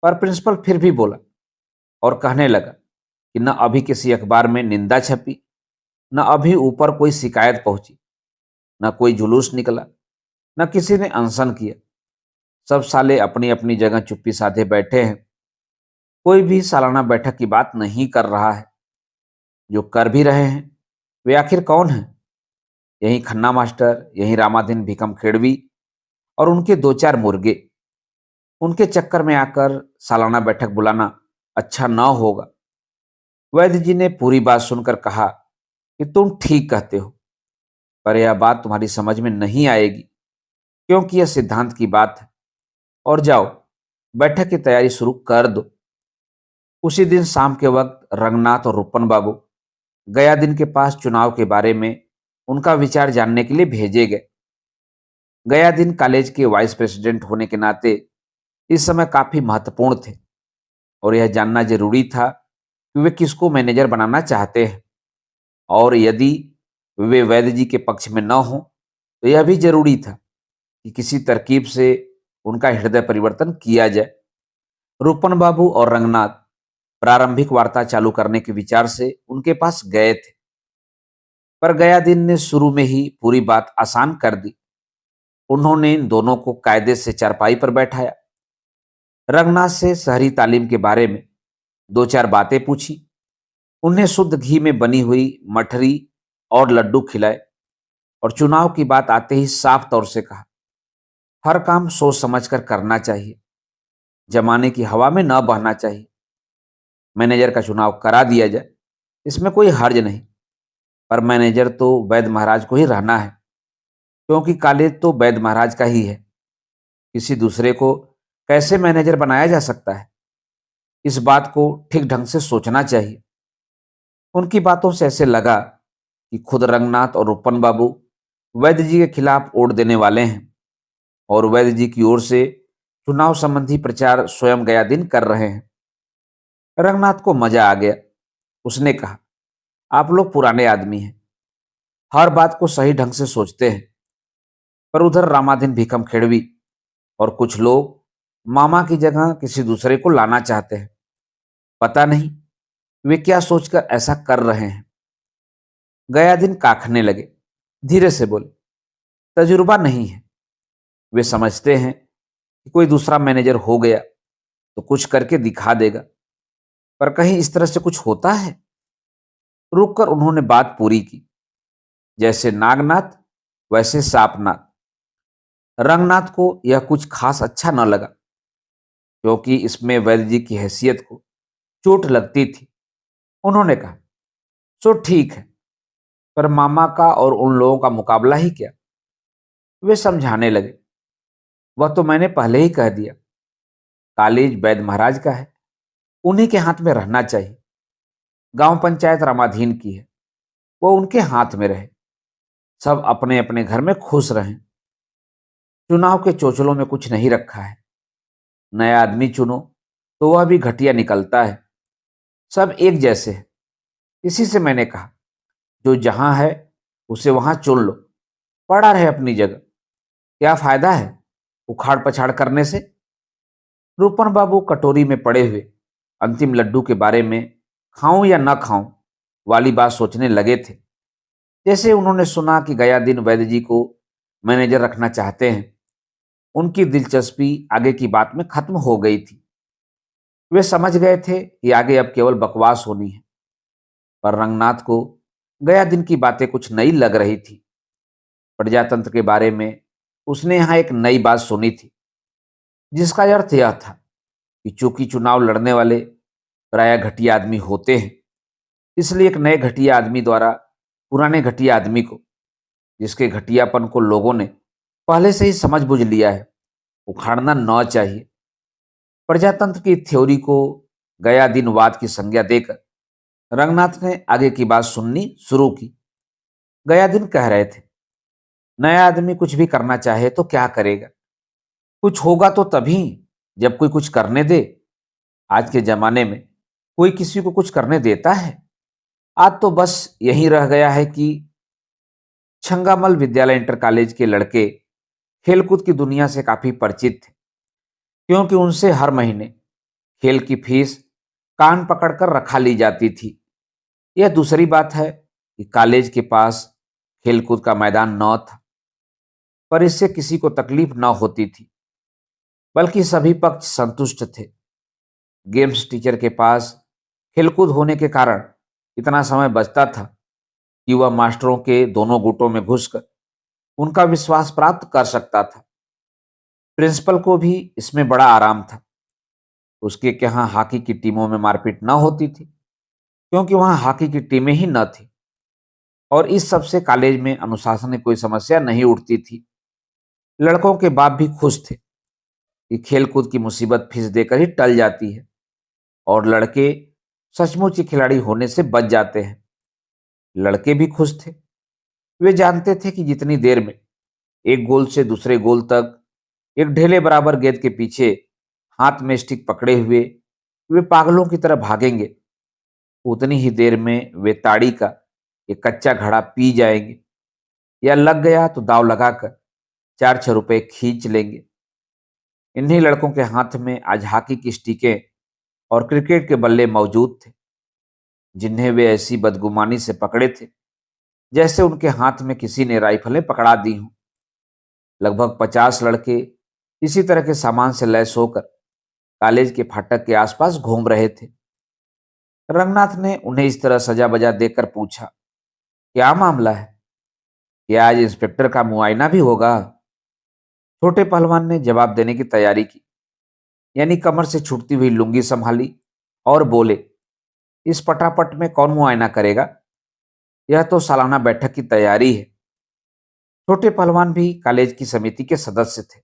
पर प्रिंसिपल फिर भी बोला और कहने लगा कि न अभी किसी अखबार में निंदा छपी, न अभी ऊपर कोई शिकायत पहुंची, न कोई जुलूस निकला, न किसी ने अनशन किया। सब साले अपनी अपनी जगह चुप्पी साधे बैठे हैं। कोई भी सालाना बैठक की बात नहीं कर रहा है। जो कर भी रहे हैं वे आखिर कौन हैं? यही खन्ना मास्टर, यही रामाधीन भीकम खेड़वी और उनके 2-4 मुर्गे। उनके चक्कर में आकर सालाना बैठक बुलाना अच्छा न होगा। वैद्य जी ने पूरी बात सुनकर कहा कि तुम ठीक कहते हो, पर यह बात तुम्हारी समझ में नहीं आएगी क्योंकि यह सिद्धांत की बात है। और जाओ, बैठक की तैयारी शुरू कर दो। उसी दिन शाम के वक्त रंगनाथ और रुपन बाबू गया दिन के पास चुनाव के बारे में उनका विचार जानने के लिए भेजे गए। गया दिन कॉलेज के वाइस प्रेसिडेंट होने के नाते इस समय काफी महत्वपूर्ण थे और यह जानना जरूरी था कि वे किसको मैनेजर बनाना चाहते हैं, और यदि वे वैद्य जी के पक्ष में न हो तो यह भी जरूरी था कि किसी तरकीब से उनका हृदय परिवर्तन किया जाए। रूपन बाबू और रंगनाथ प्रारंभिक वार्ता चालू करने के विचार से उनके पास गए थे, पर गया दिन ने शुरू में ही पूरी बात आसान कर दी। उन्होंने इन दोनों को कायदे से चारपाई पर बैठाया, रंगनाथ से शहरी तालीम के बारे में 2-4 बातें पूछी, उन्हें शुद्ध घी में बनी हुई मठरी और लड्डू खिलाए और चुनाव की बात आते ही साफ तौर से कहा, हर काम सोच समझकर करना चाहिए, जमाने की हवा में न बहना चाहिए। मैनेजर का चुनाव करा दिया जाए, इसमें कोई हर्ज नहीं, पर मैनेजर तो वैद्य महाराज को ही रहना है क्योंकि कॉलेज तो वैद्य महाराज का ही है। किसी दूसरे को कैसे मैनेजर बनाया जा सकता है, इस बात को ठीक ढंग से सोचना चाहिए। उनकी बातों से ऐसे लगा कि खुद रंगनाथ और रूपन बाबू वैद्य जी के खिलाफ वोट देने वाले हैं और वैद्य जी की ओर से चुनाव संबंधी प्रचार स्वयं गया दिन कर रहे हैं। रंगनाथ को मजा आ गया। उसने कहा, आप लोग पुराने आदमी हैं, हर बात को सही ढंग से सोचते हैं, पर उधर रामाधीन भीकम खेड़वी और कुछ लोग मामा की जगह किसी दूसरे को लाना चाहते हैं। पता नहीं वे क्या सोचकर ऐसा कर रहे हैं। गया दिन काखने लगे, धीरे से बोले, तजुर्बा नहीं है। वे समझते हैं कि कोई दूसरा मैनेजर हो गया तो कुछ करके दिखा देगा, पर कहीं इस तरह से कुछ होता है? रुककर उन्होंने बात पूरी की, जैसे नागनाथ वैसे सापनाथ। रंगनाथ को यह कुछ खास अच्छा न लगा क्योंकि इसमें वैद्य जी की हैसियत को चोट लगती थी। उन्होंने कहा, सो ठीक है, पर मामा का और उन लोगों का मुकाबला ही क्या? वे समझाने लगे, वह तो मैंने पहले ही कह दिया, कॉलेज वैद्य महाराज का है, उन्हीं के हाथ में रहना चाहिए। गांव पंचायत रामाधीन की है, वो उनके हाथ में रहे, सब अपने अपने घर में खुश रहें। चुनाव के चोचलों में कुछ नहीं रखा है। नया आदमी चुनो तो वह भी घटिया निकलता है। सब एक जैसे हैं। इसी से मैंने कहा, जो जहां है उसे वहां चुन लो, पड़ा रहे अपनी जगह। क्या फायदा है उखाड़ पछाड़ करने से? रूपन बाबू कटोरी में पड़े हुए अंतिम लड्डू के बारे में खाऊं या न खाऊं वाली बात सोचने लगे थे। जैसे उन्होंने सुना कि गया दिन वैद्य जी को मैनेजर रखना चाहते हैं, उनकी दिलचस्पी आगे की बात में खत्म हो गई थी। वे समझ गए थे कि आगे अब केवल बकवास होनी है, पर रंगनाथ को गया दिन की बातें कुछ नई लग रही थी। प्रजातंत्र के बारे में उसने यहाँ एक नई बात सुनी थी, जिसका अर्थ यह था कि चूंकि चुनाव लड़ने वाले प्रायः घटिया आदमी होते हैं, इसलिए एक नए घटिया आदमी द्वारा पुराने घटिया आदमी को, जिसके घटियापन को लोगों ने पहले से ही समझ बूझ लिया है, उखाड़ना न चाहिए। प्रजातंत्र की थ्योरी को गया दिनवाद की संज्ञा देकर रंगनाथ ने आगे की बात सुननी शुरू की। गया दिन कह रहे थे, नया आदमी कुछ भी करना चाहे तो क्या करेगा? कुछ होगा तो तभी जब कोई कुछ करने दे। आज के जमाने में कोई किसी को कुछ करने देता है? आज तो बस यही रह गया है कि छंगामल विद्यालय इंटर कॉलेज के लड़के खेलकूद की दुनिया से काफी परिचित थे, क्योंकि उनसे हर महीने खेल की फीस कान पकड़कर रखा ली जाती थी। यह दूसरी बात है कि कॉलेज के पास खेलकूद का मैदान न था, पर इससे किसी को तकलीफ न होती थी, बल्कि सभी पक्ष संतुष्ट थे। गेम्स टीचर के पास खेलकूद होने के कारण इतना समय बचता था कि वह मास्टरों के दोनों गुटों में घुसकर उनका विश्वास प्राप्त कर सकता था। प्रिंसिपल को भी इसमें बड़ा आराम था। उसके यहाँ हॉकी की टीमों में मारपीट न होती थी, क्योंकि वहाँ हॉकी की टीमें ही न थी, और इस सबसे कॉलेज में अनुशासन की कोई समस्या नहीं उठती थी। लड़कों के बाप भी खुश थे कि खेलकूद की मुसीबत फीस देकर ही टल जाती है, और लड़के सचमुच ही खिलाड़ी होने से बच जाते हैं। लड़के भी खुश थे। वे जानते थे कि जितनी देर में एक गोल से दूसरे गोल तक एक ढेले बराबर गेंद के पीछे हाथ में स्टिक पकड़े हुए वे पागलों की तरह भागेंगे, उतनी ही देर में वे ताड़ी का एक कच्चा घड़ा पी जाएंगे, या लग गया तो दाव लगाकर 4-6 रुपए खींच लेंगे। इन्हीं लड़कों के हाथ में आज हॉकी की स्टिकें और क्रिकेट के बल्ले मौजूद थे, जिन्हें वे ऐसी बदगुमानी से पकड़े थे जैसे उनके हाथ में किसी ने राइफलें पकड़ा दी हों। लगभग 50 लड़के इसी तरह के सामान से लैस होकर कॉलेज के फाटक के आसपास घूम रहे थे। रंगनाथ ने उन्हें इस तरह सजा बजा देकर पूछा, क्या मामला है? क्या आज इंस्पेक्टर का मुआयना भी होगा? छोटे पहलवान ने जवाब देने की तैयारी की, यानी कमर से छूटती हुई लुंगी संभाली और बोले, इस पटापट में कौन मुआयना करेगा? यह तो सालाना बैठक की तैयारी है। छोटे पहलवान भी कॉलेज की समिति के सदस्य थे।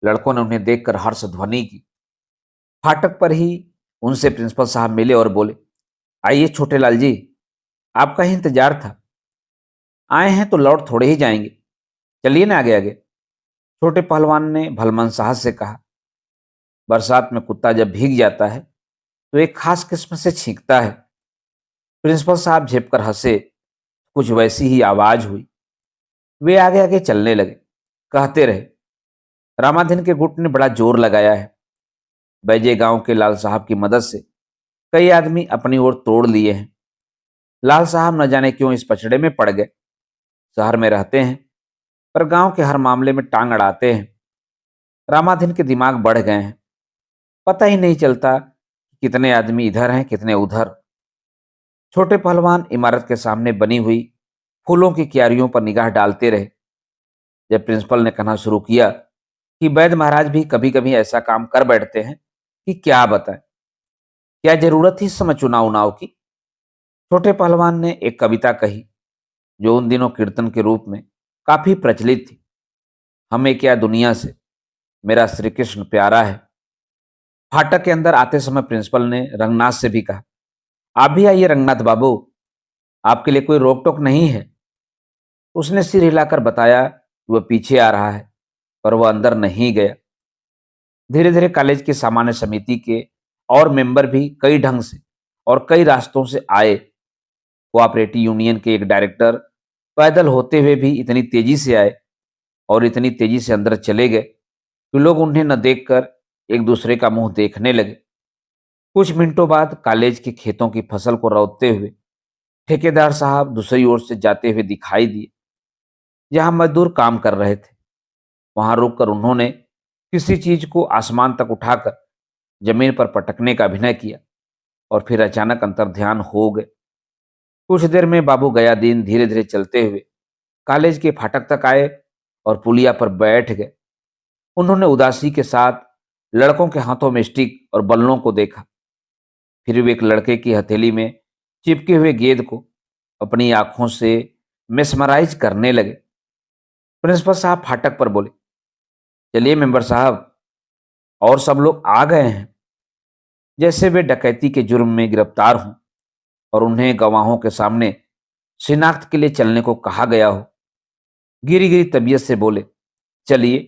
लड़कों ने उन्हें देखकर हर्ष ध्वनि की। फाटक पर ही उनसे प्रिंसिपल साहब मिले और बोले, आइए छोटे लाल जी, आपका ही इंतजार था। आए हैं तो लौट थोड़े ही जाएंगे, चलिए ना आगे आगे। छोटे पहलवान ने भलमन साहस से कहा, बरसात में कुत्ता जब भीग जाता है तो एक खास किस्म से छींकता है। प्रिंसिपल साहब झेप कर हंसे। कुछ वैसी ही आवाज हुई। वे आगे आगे चलने लगे, कहते रहे, रामाधन के गुट ने बड़ा जोर लगाया है। बैजे गांव के लाल साहब की मदद से कई आदमी अपनी ओर तोड़ लिए हैं। लाल साहब न जाने क्यों इस पचड़े में पड़ गए। शहर में रहते हैं, पर गांव के हर मामले में टांग अड़ाते हैं। रामाधन के दिमाग बढ़ गए हैं। पता ही नहीं चलता कितने आदमी इधर हैं कितने उधर। छोटे पहलवान इमारत के सामने बनी हुई फूलों की क्यारियों पर निगाह डालते रहे। जब प्रिंसिपल ने कहना शुरू किया कि वैद्य महाराज भी कभी कभी ऐसा काम कर बैठते हैं कि क्या बताएं, क्या जरूरत थी इस समय चुनाव उनाव की। छोटे पहलवान ने एक कविता कही, जो उन दिनों कीर्तन के रूप में काफी प्रचलित थी। हमें क्या दुनिया से, मेरा श्री कृष्ण प्यारा है। फाटक के अंदर आते समय प्रिंसिपल ने रंगनाथ से भी कहा, आप भी आइए रंगनाथ बाबू, आपके लिए कोई रोक टोक नहीं है। उसने सिर हिलाकर बताया कि वह पीछे आ रहा है, पर वह अंदर नहीं गया। धीरे धीरे कॉलेज की सामान्य समिति के और मेंबर भी कई ढंग से और कई रास्तों से आए। कोऑपरेटिव यूनियन के एक डायरेक्टर पैदल होते हुए भी इतनी तेजी से आए और इतनी तेजी से अंदर चले गए कि लोग उन्हें न देखकर एक दूसरे का मुंह देखने लगे। कुछ मिनटों बाद कॉलेज के खेतों की फसल को रौंदते हुए ठेकेदार साहब दूसरी ओर से जाते हुए दिखाई दिए। जहां मजदूर काम कर रहे थे, वहां रुककर उन्होंने किसी चीज को आसमान तक उठाकर जमीन पर पटकने का अभिनय किया और फिर अचानक अंतर्ध्यान हो गए। कुछ देर में बाबू गयादीन धीरे धीरे चलते हुए कॉलेज के फाटक तक आए और पुलिया पर बैठ गए। उन्होंने उदासी के साथ लड़कों के हाथों में स्टिक और बल्लों को देखा। फिर वे एक लड़के की हथेली में चिपके हुए गेंद को अपनी आंखों से मेस्मराइज करने लगे। प्रिंसिपल साहब फाटक पर बोले, चलिए मेंबर साहब, और सब लोग आ गए हैं, जैसे वे डकैती के जुर्म में गिरफ्तार हों और उन्हें गवाहों के सामने शिनाख्त के लिए चलने को कहा गया हो। गिरी गिरी तबीयत से बोले, चलिए।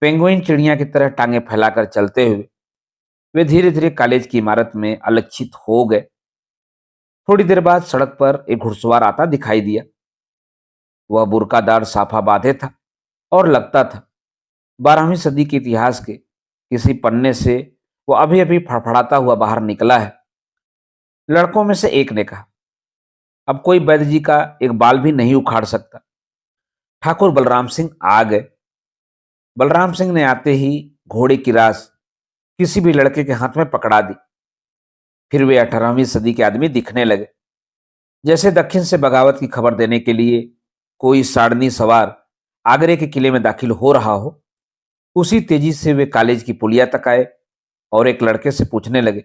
पेंगुइन चिड़िया की तरह टांगे फैलाकर चलते हुए वे धीरे धीरे कॉलेज की इमारत में अलक्षित हो गए। थोड़ी देर बाद सड़क पर एक घुड़सवार आता दिखाई दिया। वह बुर्कादार साफा बांधे था और लगता था 12वीं सदी के इतिहास के किसी पन्ने से वो अभी अभी फड़फड़ाता हुआ बाहर निकला है। लड़कों में से एक ने कहा, अब कोई वैद्य जी का एक बाल भी नहीं उखाड़ सकता। ठाकुर बलराम सिंह आ गए। बलराम सिंह ने आते ही घोड़े की रास किसी भी लड़के के हाथ में पकड़ा दी। फिर वे 18वीं सदी के आदमी दिखने लगे, जैसे दक्षिण से बगावत की खबर देने के लिए कोई साड़नी सवार आगरे के किले में दाखिल हो रहा हो। उसी तेजी से वे कॉलेज की पुलिया तक आए और एक लड़के से पूछने लगे,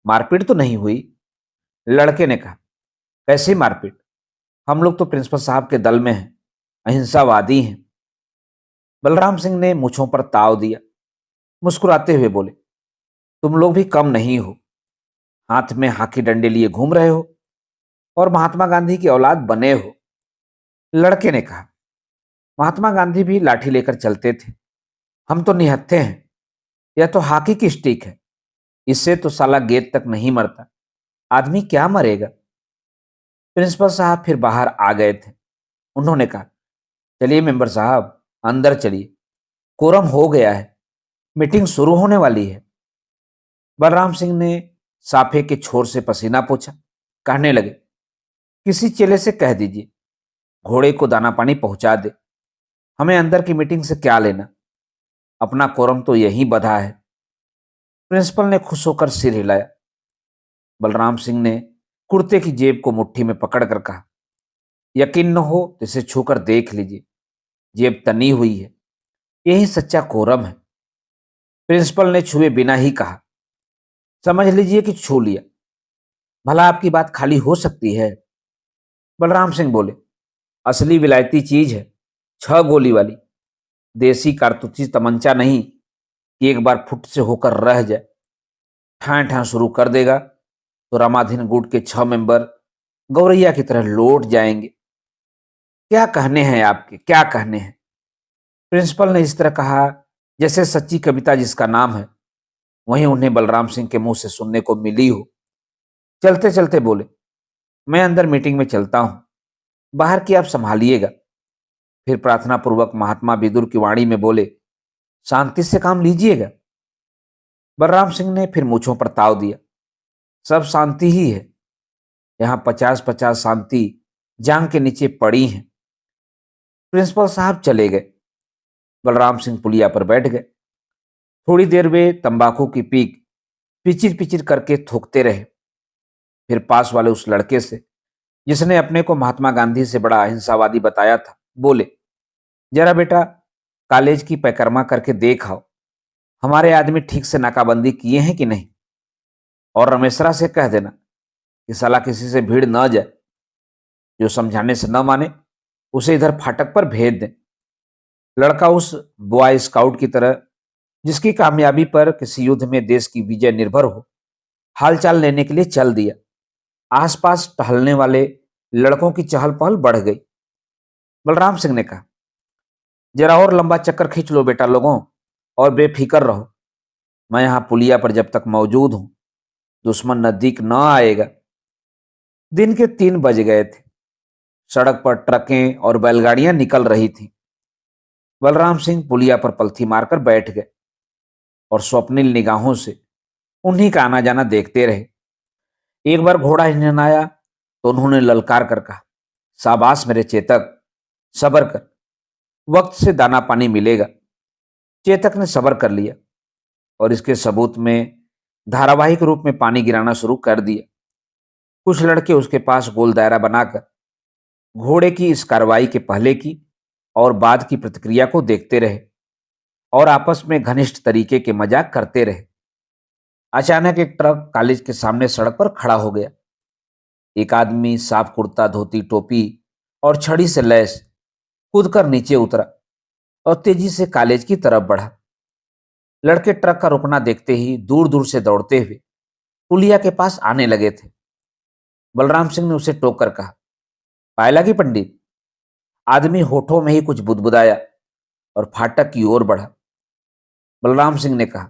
मारपीट तो नहीं हुई? लड़के ने कहा, कैसी मारपीट? हम लोग तो प्रिंसिपल साहब के दल में हैं, अहिंसावादी हैं। बलराम सिंह ने मूंछों पर ताव दिया, मुस्कुराते हुए बोले, तुम लोग भी कम नहीं हो। हाथ में हाथी डंडे लिए घूम रहे हो और महात्मा गांधी की औलाद बने हो। लड़के ने कहा, महात्मा गांधी भी लाठी लेकर चलते थे, हम तो निहत्थे हैं। यह तो हाथी की स्टिक है, इससे तो साला गेंद तक नहीं मरता, आदमी क्या मरेगा? प्रिंसिपल साहब फिर बाहर आ गए थे। उन्होंने कहा, चलिए मेंबर साहब, अंदर चलिए, कोरम हो गया है, मीटिंग शुरू होने वाली है। बलराम सिंह ने साफे के छोर से पसीना पोंछा, कहने लगे, किसी चेले से कह दीजिए घोड़े को दाना पानी पहुंचा दे, हमें अंदर की मीटिंग से क्या लेना, अपना कोरम तो यहीं बंधा है। प्रिंसिपल ने खुश होकर सिर हिलाया। बलराम सिंह ने कुर्ते की जेब को मुट्ठी में पकड़कर कहा, यकीन न हो तो इसे छूकर देख लीजिए, जेब तनी हुई है, यही सच्चा कोरम है। प्रिंसिपल ने छुए बिना ही कहा, समझ लीजिए कि छू लिया, भला आपकी बात खाली हो सकती है? बलराम सिंह बोले, असली विलायती चीज है, 6 गोली वाली, देसी कारतूसी तमंचा नहीं कि एक बार फुट से होकर रह जाए। ठां ठां शुरू कर देगा तो रामाधीन गुट के 6 मेंबर गौरैया की तरह लौट जाएंगे। क्या कहने हैं आपके, क्या कहने हैं? प्रिंसिपल ने इस तरह कहा जैसे सच्ची कविता जिसका नाम है वहीं उन्हें बलराम सिंह के मुंह से सुनने को मिली हो। चलते चलते बोले, मैं अंदर मीटिंग में चलता हूं, बाहर की आप संभालिएगा। फिर प्रार्थना पूर्वक महात्मा विदुर की वाणी में बोले, शांति से काम लीजिएगा। बलराम सिंह ने फिर मूंछों पर ताव दिया, सब शांति ही है, यहाँ 50-50 शांति जांग के नीचे पड़ी हैं। प्रिंसिपल साहब चले गए। बलराम सिंह पुलिया पर बैठ गए। थोड़ी देर वे तंबाकू की पीक पिचिर पिचिर करके थूकते रहे। फिर पास वाले उस लड़के से जिसने अपने को महात्मा गांधी से बड़ा अहिंसावादी बताया था बोले, जरा बेटा कॉलेज की परिक्रमा करके देख आओ, हमारे आदमी ठीक से नाकाबंदी किए हैं कि नहीं। और रमेशरा से कह देना कि साला किसी से भीड़ न जाए, जो समझाने से न माने उसे इधर फाटक पर भेज दें। लड़का उस बॉय स्काउट की तरह जिसकी कामयाबी पर किसी युद्ध में देश की विजय निर्भर हो, हालचाल लेने के लिए चल दिया। आसपास टहलने वाले लड़कों की चहल पहल बढ़ गई। बलराम सिंह ने कहा, जरा और लंबा चक्कर खींच लो बेटा लोगों, और बेफिक्र रहो, मैं यहां पुलिया पर जब तक मौजूद हूं दुश्मन नजदीक न आएगा। दिन के 3 बज गए थे। सड़क पर ट्रकें और बैलगाड़ियां निकल रही थीं। बलराम सिंह पुलिया पर पलथी मारकर बैठ गए और स्वप्निल निगाहों से उन्हीं का आना जाना देखते रहे। एक बार घोड़ा हिनहिनाया तो उन्होंने ललकार कर कहा, शाबाश मेरे चेतक, सब्र कर, वक्त से दाना पानी मिलेगा। चेतक ने सब्र कर लिया। और इसके सबूत में धारावाहिक रूप में पानी गिराना शुरू कर दिया। कुछ लड़के उसके पास गोल दायरा बनाकर घोड़े की इस कार्रवाई के पहले की और बाद की प्रतिक्रिया को देखते रहे और आपस में घनिष्ठ तरीके के मजाक करते रहे। अचानक एक ट्रक कॉलेज के सामने सड़क पर खड़ा हो गया। एक आदमी साफ कुर्ता, धोती, टोपी और छड़ी से लैस कूदकर नीचे उतरा और तेजी से कॉलेज की तरफ बढ़ा। लड़के ट्रक का रुकना देखते ही दूर दूर से दौड़ते हुए पुलिया के पास आने लगे थे। बलराम सिंह ने उसे टोक कर कहा, पाए लगी पंडित? आदमी होठों में ही कुछ बुदबुदाया और फाटक की ओर बढ़ा। बलराम सिंह ने कहा,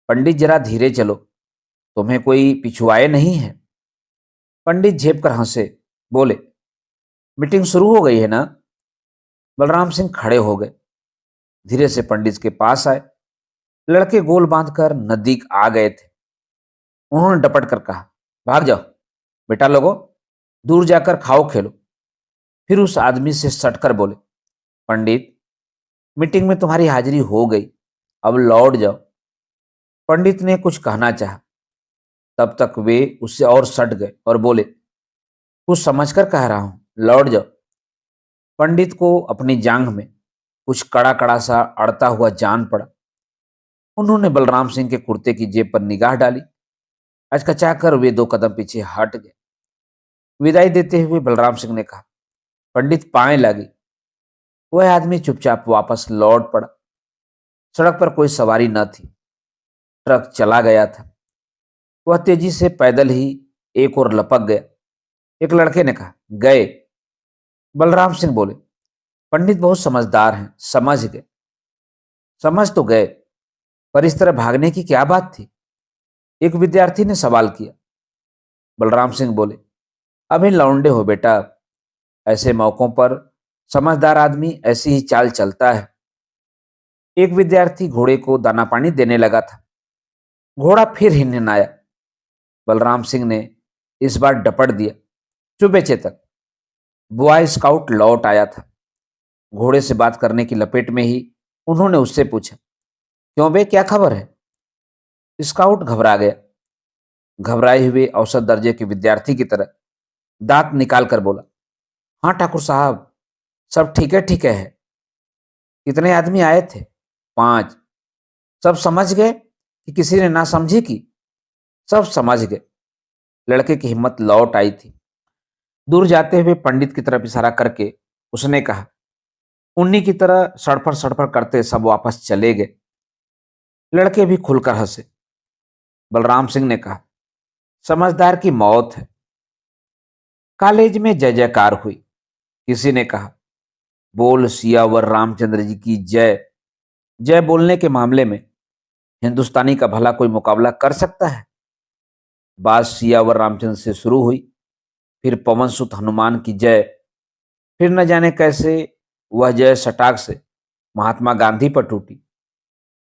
पंडित जरा धीरे चलो, तुम्हें कोई पिछुआए नहीं है। पंडित झेप कर हंसे, बोले, मीटिंग शुरू हो गई है ना? बलराम सिंह खड़े हो गए, धीरे से पंडित के पास आए। लड़के गोल बांधकर नजदीक आ गए थे। उन्होंने डपट कर कहा, भाग जाओ बेटा लोगों, दूर जाकर खाओ खेलो। फिर उस आदमी से सटकर बोले, पंडित, मीटिंग में तुम्हारी हाजिरी हो गई, अब लौट जाओ। पंडित ने कुछ कहना चाहा, तब तक वे उससे और सट गए और बोले, कुछ समझकर कह रहा हूं, लौट जाओ। पंडित को अपनी जांघ में कुछ कड़ा कड़ा सा अड़ता हुआ जान पड़ा। उन्होंने बलराम सिंह के कुर्ते की जेब पर निगाह डाली। अचकचाकर वे 2 कदम पीछे हट गए। विदाई देते हुए बलराम सिंह ने कहा, पंडित पाए लगी। वह आदमी चुपचाप वापस लौट पड़ा। सड़क पर कोई सवारी न थी। ट्रक चला गया था। वह तेजी से पैदल ही एक और लपक गया। एक लड़के ने कहा, गए? बलराम सिंह बोले, पंडित बहुत समझदार हैं, समझ गए। समझ तो गए, पर इस तरह भागने की क्या बात थी? एक विद्यार्थी ने सवाल किया। बलराम सिंह बोले, अभी लौंडे हो बेटा, ऐसे मौकों पर समझदार आदमी ऐसी ही चाल चलता है। एक विद्यार्थी घोड़े को दाना पानी देने लगा था। घोड़ा फिर हिनहिनाया। बलराम सिंह ने इस बार डपट दिया, चुपे चेतक। बॉय स्काउट लौट आया था। घोड़े से बात करने की लपेट में ही उन्होंने उससे पूछा, क्यों बे, क्या खबर है? स्काउट घबरा गया। घबराए हुए औसत दर्जे के विद्यार्थी की तरह दांत निकाल कर बोला, हाँ ठाकुर साहब, सब ठीक है। कितने आदमी आए थे? 5। सब समझ गए कि किसी ने ना समझी की? सब समझ गए। लड़के की हिम्मत लौट आई थी। दूर जाते हुए पंडित की तरफ इशारा करके उसने कहा, उन्हीं की तरह सड़फड़ सड़फड़ करते सब वापस चले गए। लड़के भी खुलकर हंसे। बलराम सिंह ने कहा, समझदार की मौत है। कॉलेज में जय जयकार हुई। किसी ने कहा, बोल सियावर रामचंद्र जी की जय। जय बोलने के मामले में हिंदुस्तानी का भला कोई मुकाबला कर सकता है? बात सियावर रामचंद्र से शुरू हुई, फिर पवन सुत हनुमान की जय, फिर न जाने कैसे वह जय सटाक से महात्मा गांधी पर टूटी।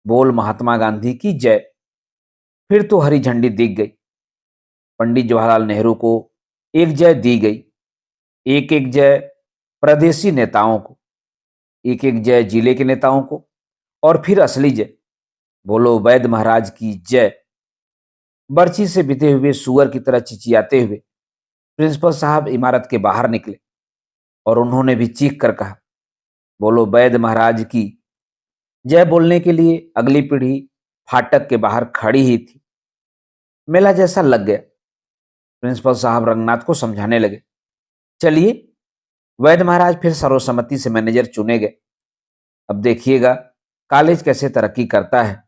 बोल महात्मा गांधी की जय। फिर तो हरी झंडी दिख गई। पंडित जवाहरलाल नेहरू को एक जय दी गई। एक एक जय प्रदेशी नेताओं को, एक एक जय जिले के नेताओं को, और फिर असली जय, बोलो वैद्य महाराज की जय। बर्छी से बिते हुए सुअर की तरह चिचियाते हुए प्रिंसिपल साहब इमारत के बाहर निकले और उन्होंने भी चीख कर कहा, बोलो वैद्य महाराज की जय। बोलने के लिए अगली पीढ़ी फाटक के बाहर खड़ी ही थी। मेला जैसा लग गया। प्रिंसिपल साहब रंगनाथ को समझाने लगे, चलिए, वैद्य महाराज फिर सर्वसम्मति से मैनेजर चुने गए। अब देखिएगा कॉलेज कैसे तरक्की करता है।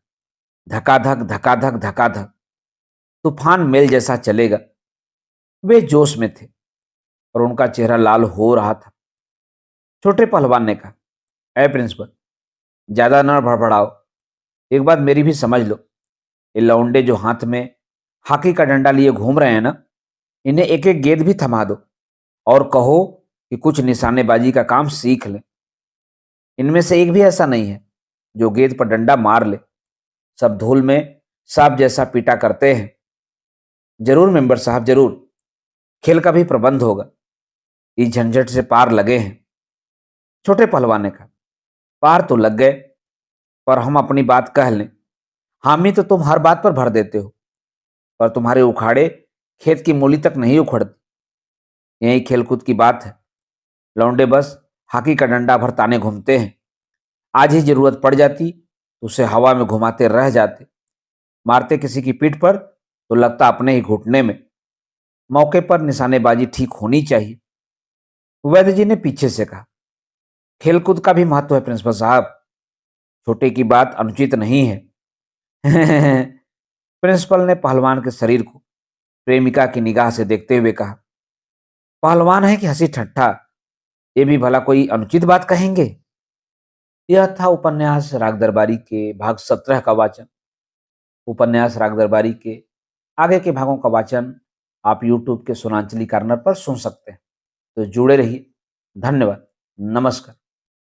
धकाधक धकाधक धकाधक, तूफान मेल जैसा चलेगा। वे जोश में थे और उनका चेहरा लाल हो रहा था। छोटे पहलवान ने कहा, ऐ प्रिंसिपल, ज्यादा न भड़बड़ाओ, एक बात मेरी भी समझ लो। ये लौंडे जो हाथ में हॉकी का डंडा लिए घूम रहे हैं ना, इन्हें एक एक गेंद भी थमा दो और कहो कि कुछ निशानेबाजी का काम सीख लें। इनमें से एक भी ऐसा नहीं है जो गेंद पर डंडा मार ले। सब धूल में सांप जैसा पीटा करते हैं। जरूर मेंबर साहब, जरूर, खेल का भी प्रबंध होगा। इस झंझट से पार लगे हैं। छोटे पहलवान ने कहा, पार तो लग गए, पर हम अपनी बात कह लें। हामी तो तुम हर बात पर भर देते हो, पर तुम्हारे उखाड़े खेत की मूली तक नहीं उखड़ती। यही खेलकूद की बात है। लौंडे बस हॉकी का डंडा भर ताने घूमते हैं। आज ही जरूरत पड़ जाती तो उसे हवा में घुमाते रह जाते। मारते किसी की पीठ पर तो लगता अपने ही घुटने में। मौके पर निशानेबाजी ठीक होनी चाहिए। वैद्य जी ने पीछे से कहा, खेलकूद का भी महत्व है प्रिंसिपल साहब। छोटे की बात अनुचित नहीं है। प्रिंसिपल ने पहलवान के शरीर को प्रेमिका की निगाह से देखते हुए कहा, पहलवान है कि हंसी ठट्ठा, ये भी भला कोई अनुचित बात कहेंगे। यह था उपन्यास राग दरबारी के भाग 17 का वाचन। उपन्यास राग दरबारी के आगे के भागों का वाचन आप यूट्यूब के सोनांचली कार्नर पर सुन सकते हैं। तो जुड़े रहिए। धन्यवाद। नमस्कार।